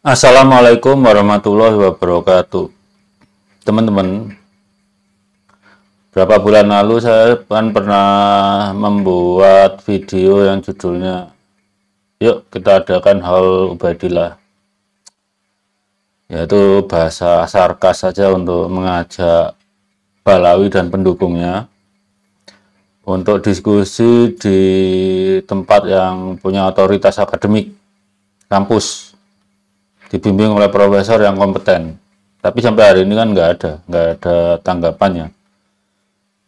Assalamualaikum warahmatullahi wabarakatuh. Teman-teman, berapa bulan lalu saya pernah membuat video yang judulnya "Yuk kita adakan haul Ubaidillah", yaitu bahasa sarkas saja untuk mengajak Balawi dan pendukungnya untuk diskusi di tempat yang punya otoritas akademik, kampus, dibimbing oleh profesor yang kompeten. Tapi sampai hari ini kan nggak ada tanggapannya.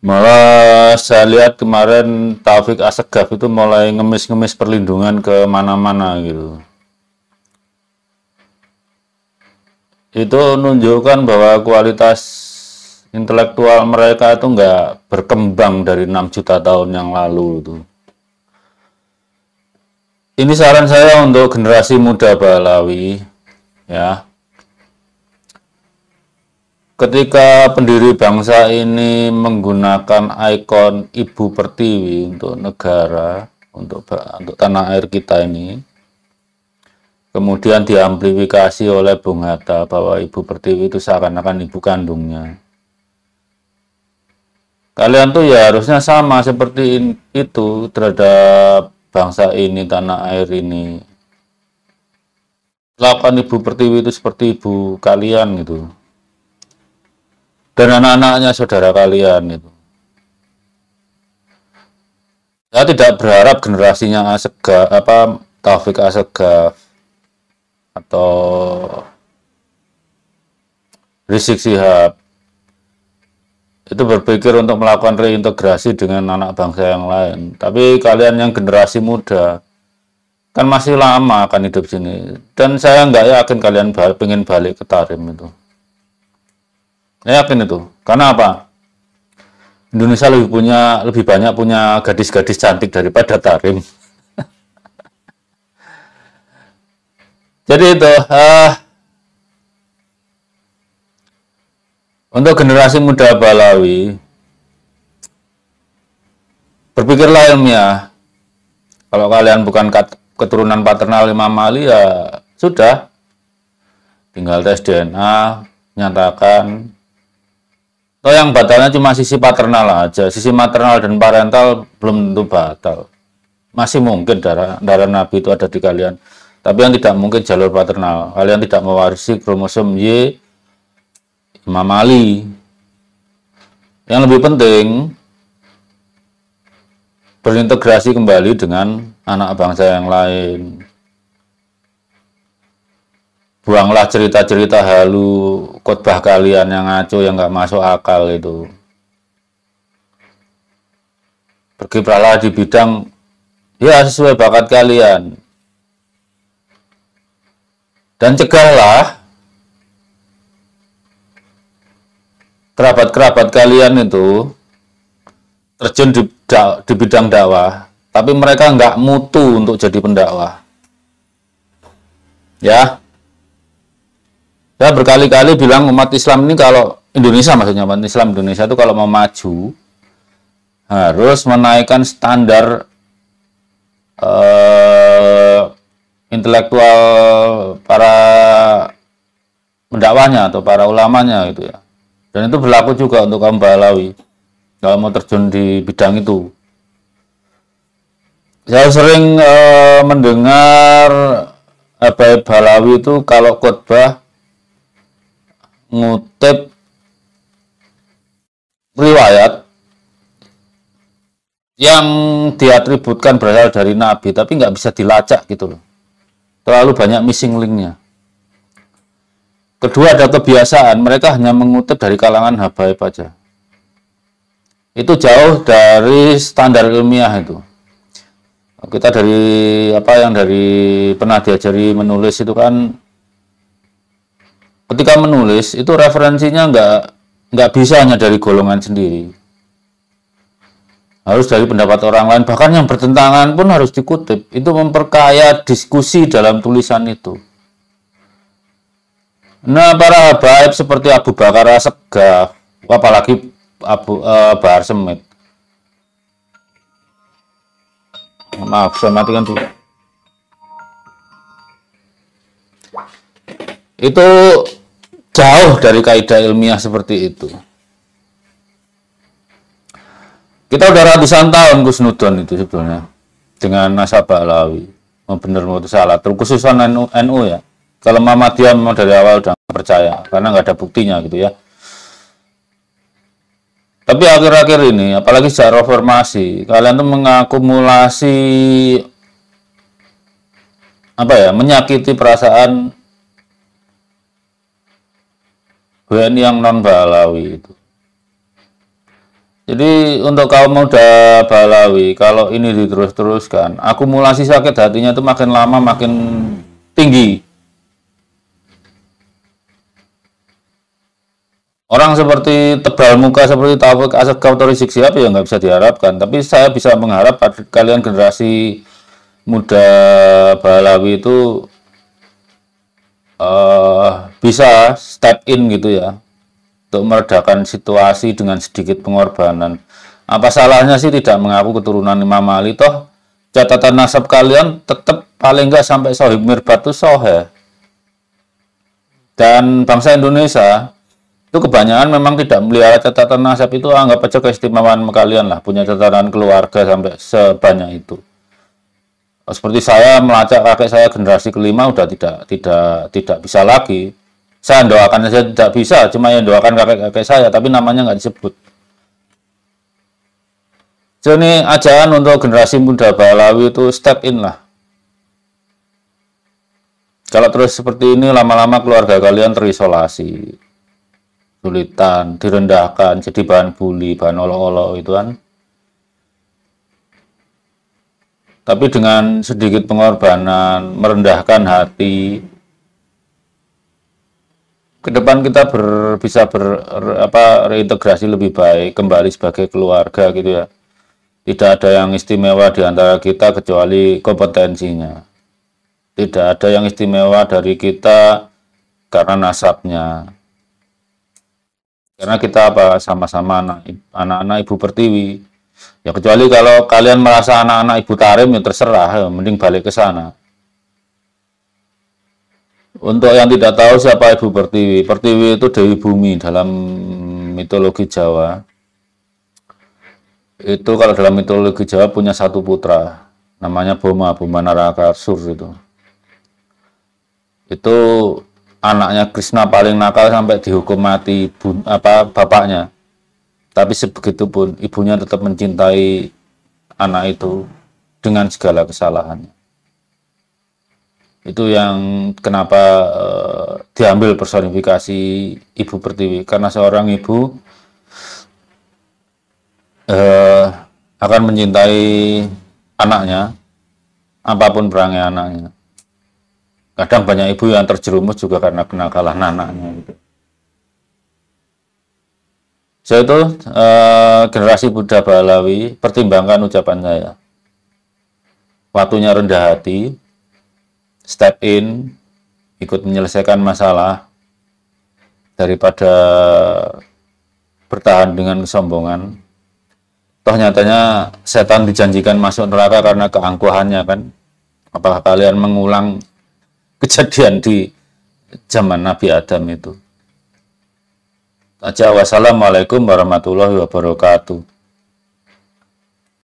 Malah saya lihat kemarin Taufik Assegaf itu mulai ngemis-ngemis perlindungan ke mana-mana gitu. Itu menunjukkan bahwa kualitas intelektual mereka itu nggak berkembang dari 6 juta tahun yang lalu itu. Ini saran saya untuk generasi muda Balawi, ya. Ketika pendiri bangsa ini menggunakan ikon Ibu Pertiwi untuk negara, untuk tanah air kita ini, kemudian diamplifikasi oleh Bung Hatta bahwa Ibu Pertiwi itu seakan-akan ibu kandungnya. Kalian tuh ya harusnya sama seperti itu terhadap bangsa ini, tanah air ini. Lakukan Ibu Pertiwi itu seperti ibu kalian gitu. Dan anak-anaknya saudara kalian itu. Saya tidak berharap generasinya Taufik Assegaf atau Rizik Syihab itu berpikir untuk melakukan reintegrasi dengan anak bangsa yang lain. Tapi kalian yang generasi muda kan masih lama akan hidup sini. Dan saya nggak yakin kalian pengen balik ke Tarim itu. Saya yakin itu. Karena apa? Indonesia lebih banyak punya gadis-gadis cantik daripada Tarim. Jadi itu untuk generasi muda Balawi, berpikirlah ilmiah. Kalau kalian bukan keturunan paternal Imam Ali, ya sudah, tinggal tes DNA, nyatakan. Toh yang batalnya cuma sisi paternal aja, sisi maternal dan parental belum tentu batal. Masih mungkin darah Nabi itu ada di kalian, tapi yang tidak mungkin jalur paternal. Kalian tidak mewarisi kromosom Y Imam Ali. Yang lebih penting, berintegrasi kembali dengan anak bangsa yang lain. Buanglah cerita-cerita halu, khotbah kalian yang ngaco, yang nggak masuk akal itu. Berkiprahlah di bidang ya sesuai bakat kalian. Dan cegahlah kerabat-kerabat kalian itu terjun di bidang dakwah, tapi mereka nggak mutu untuk jadi pendakwah. Ya. Saya berkali-kali bilang umat Islam ini, kalau Indonesia, maksudnya umat Islam Indonesia itu kalau mau maju harus menaikkan standar intelektual para pendakwahnya atau para ulamanya gitu ya. Dan itu berlaku juga untuk kaum Balawi kalau mau terjun di bidang itu. Saya sering mendengar Habib Balawi itu kalau khotbah ngutip riwayat yang diatributkan berasal dari Nabi, tapi nggak bisa dilacak gitu loh. Terlalu banyak missing linknya. Kedua, ada kebiasaan mereka hanya mengutip dari kalangan habaib aja. Itu jauh dari standar ilmiah itu. Kita dari pernah diajari menulis itu kan, ketika menulis itu referensinya nggak bisa hanya dari golongan sendiri, harus dari pendapat orang lain, bahkan yang bertentangan pun harus dikutip. Itu memperkaya diskusi dalam tulisan itu. Nah, para habaib seperti Abu Bakar Assegaf, apalagi Bahar Smith. Maaf, saya matikan dulu. Itu jauh dari kaidah ilmiah seperti itu. Kita udah ratusan tahun Kusnudon itu sebetulnya dengan nasabah Alawi. Mau bener mau salah. Terkhususan NU ya. Kalau Muhammadiyah memang dari awal udah nggak percaya karena nggak ada buktinya gitu ya. Tapi akhir-akhir ini, apalagi sejak reformasi, kalian tuh mengakumulasi apa ya, menyakiti perasaan WNI yang non Balawi itu. Jadi untuk kaum muda Balawi, kalau ini diterus-teruskan, akumulasi sakit hatinya itu makin lama makin tinggi. Orang seperti tebal muka seperti Taufik Asegaf atau Rizik Syihab ya nggak bisa diharapkan. Tapi saya bisa mengharap pada kalian generasi muda Balawi itu bisa step in gitu ya untuk meredakan situasi dengan sedikit pengorbanan. Apa salahnya sih tidak mengaku keturunan Imam Ali? Toh catatan nasab kalian tetap paling nggak sampai Sohib Mirbat itu Sohe. Dan bangsa Indonesia itu kebanyakan memang tidak melihara catatan nasab itu, anggap aja keistimewaan kalian lah, punya catatan keluarga sampai sebanyak itu. Seperti saya melacak kakek saya generasi kelima udah tidak bisa lagi. Saya doakan saja tidak bisa, cuma yang doakan kakek-kakek saya, tapi namanya nggak disebut. Jadi ajaan untuk generasi muda Balawi itu step in lah. Kalau terus seperti ini, lama-lama keluarga kalian terisolasi, sulitan, direndahkan, jadi bahan bully, bahan olok-olok itu kan. Tapi dengan sedikit pengorbanan, merendahkan hati, ke depan kita bisa reintegrasi lebih baik, kembali sebagai keluarga gitu ya. Tidak ada yang istimewa di antara kita kecuali kompetensinya. Tidak ada yang istimewa dari kita karena nasabnya. Karena kita sama-sama anak-anak Ibu Pertiwi. Ya kecuali kalau kalian merasa anak-anak Ibu Tarim ya terserah, ya, mending balik ke sana. Untuk yang tidak tahu siapa Ibu Pertiwi, Pertiwi itu Dewi Bumi dalam mitologi Jawa. Itu kalau dalam mitologi Jawa punya satu putra, namanya Boma Narakasur itu. Itu anaknya Krishna paling nakal sampai dihukum mati bapaknya. Tapi sebegitu pun ibunya tetap mencintai anak itu dengan segala kesalahannya. Itu yang kenapa diambil personifikasi Ibu Pertiwi, karena seorang ibu akan mencintai anaknya apapun perangai anaknya. Kadang banyak ibu yang terjerumus juga karena kenakalan anaknya gitu. Saya itu generasi muda Balawi, pertimbangkan ucapan saya. Waktunya rendah hati, step in, ikut menyelesaikan masalah daripada bertahan dengan kesombongan. Toh nyatanya setan dijanjikan masuk neraka karena keangkuhannya kan. Apakah kalian mengulang kejadian di zaman Nabi Adam itu? Wassalamualaikum warahmatullahi wabarakatuh.